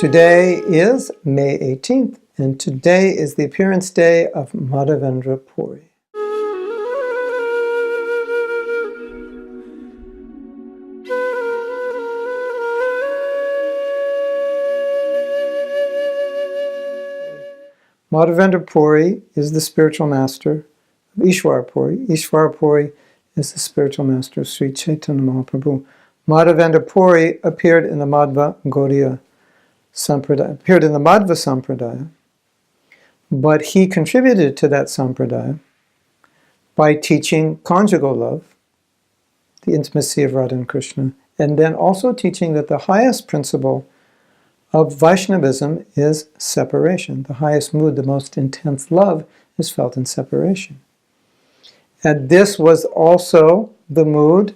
Today is May 18th, and today is the appearance day of Madhavendra Puri. Madhavendra Puri is the spiritual master of Ishwar Puri. Ishwar Puri is the spiritual master of Sri Chaitanya Mahaprabhu. Madhavendra Puri appeared in the Madhva Gaudiya Sampradaya, but he contributed to that Sampradaya by teaching conjugal love, the intimacy of Radha and Krishna, and then also teaching that the highest principle of Vaishnavism is separation. The highest mood, the most intense love is felt in separation. And this was also the mood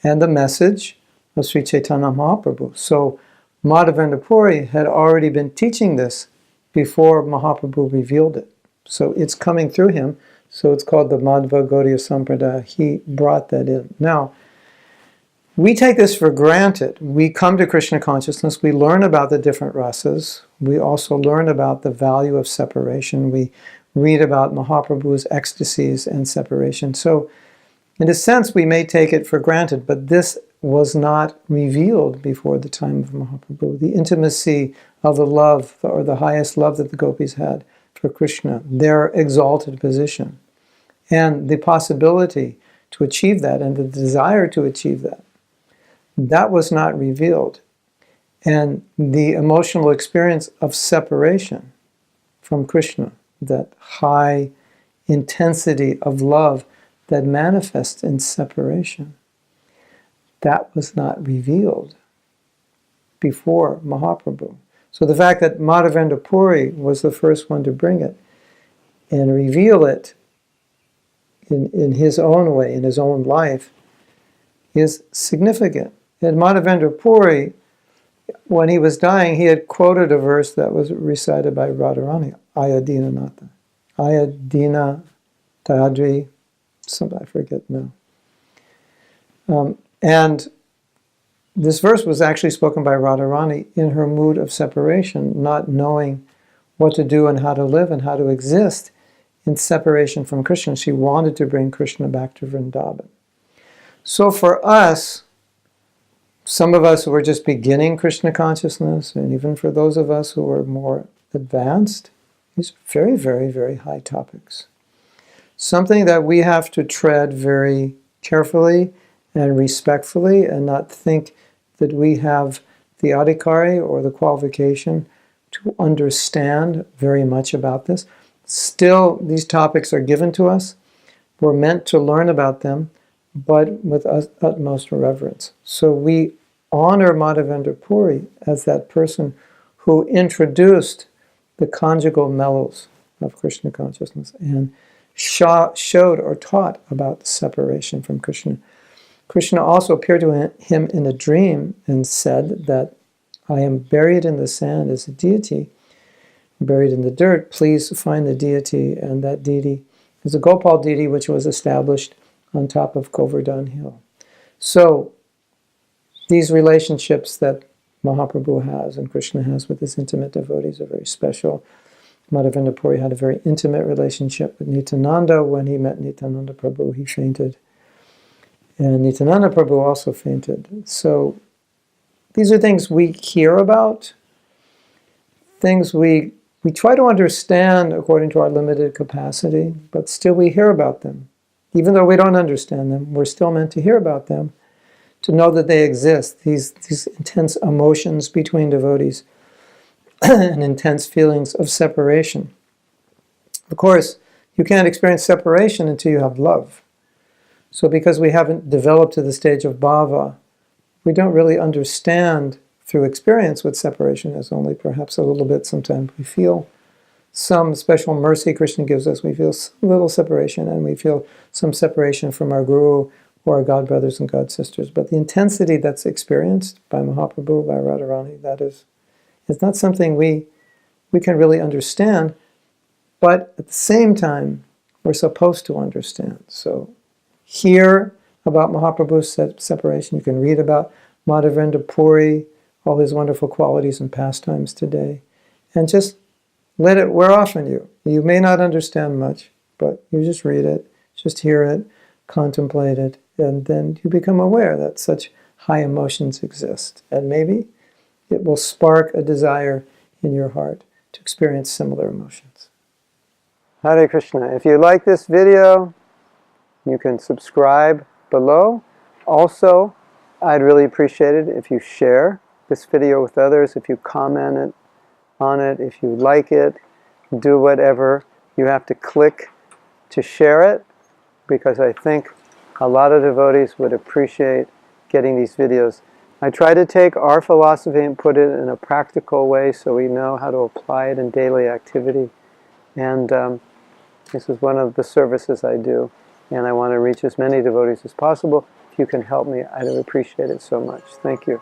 and the message of Sri Chaitanya Mahaprabhu. So Madhavendra Puri had already been teaching this before Mahaprabhu revealed it. So it's coming through him. So it's called the Madhva Gaudiya Sampradaya. He brought that in. Now, we take this for granted. We come to Krishna consciousness. We learn about the different rasas. We also learn about the value of separation. We read about Mahaprabhu's ecstasies and separation. So, in a sense, we may take it for granted, but this was not revealed before the time of Mahaprabhu. The intimacy of the love, or the highest love that the gopis had for Krishna, their exalted position, and the possibility to achieve that, and the desire to achieve that, that was not revealed. And the emotional experience of separation from Krishna, that high intensity of love that manifests in separation, that was not revealed before Mahaprabhu. So the fact that Madhavendra Puri was the first one to bring it and reveal it in his own way, in his own life, is significant. And Madhavendra Puri, when he was dying, he had quoted a verse that was recited by Radharani, Ayadina Nata. Ayadina Tayadri, I forget now. And this verse was actually spoken by Radharani in her mood of separation, not knowing what to do and how to live and how to exist in separation from Krishna. She wanted to bring Krishna back to Vrindavan. So for us, some of us who are just beginning Krishna consciousness, and even for those of us who are more advanced, these are very, very, very high topics. Something that we have to tread very carefully and respectfully, and not think that we have the adhikari or the qualification to understand very much about this. Still, these topics are given to us. We're meant to learn about them, but with utmost reverence. So we honor Madhavendra Puri as that person who introduced the conjugal mellows of Krishna consciousness and showed or taught about the separation from Krishna. Krishna also appeared to him in a dream and said that I am buried in the sand as a deity, buried in the dirt. Please find the deity, and that deity is a Gopal deity which was established on top of Govardhan Hill. So these relationships that Mahaprabhu has and Krishna has with his intimate devotees are very special. Madhavendra Puri had a very intimate relationship with Nityananda. When he met Nityananda Prabhu, he fainted. And Nityananda Prabhu also fainted. So these are things we hear about, things we try to understand according to our limited capacity, but still we hear about them. Even though we don't understand them, we're still meant to hear about them, to know that they exist, these intense emotions between devotees and intense feelings of separation. Of course, you can't experience separation until you have love. So because we haven't developed to the stage of bhava, we don't really understand through experience what separation is, only perhaps a little bit. Sometimes we feel some special mercy Krishna gives us. We feel some little separation, and we feel some separation from our guru or our god brothers and god sisters. But the intensity that's experienced by Mahaprabhu, by Radharani, that is, it's not something we can really understand, but at the same time, we're supposed to understand. So hear about Mahaprabhu's separation. You can read about Madhavendra Puri, all His wonderful qualities and pastimes today. And just let it wear off on you. You may not understand much, but you just read it, just hear it, contemplate it, and then you become aware that such high emotions exist. And maybe it will spark a desire in your heart to experience similar emotions. Hare Krishna. If you like this video, you can subscribe below. Also, I'd really appreciate it if you share this video with others, if you comment on it, if you like it, do whatever you have to click to share it, because I think a lot of devotees would appreciate getting these videos. I try to take our philosophy and put it in a practical way so we know how to apply it in daily activity. And this is one of the services I do, and I want to reach as many devotees as possible. If you can help me, I'd appreciate it so much. Thank you.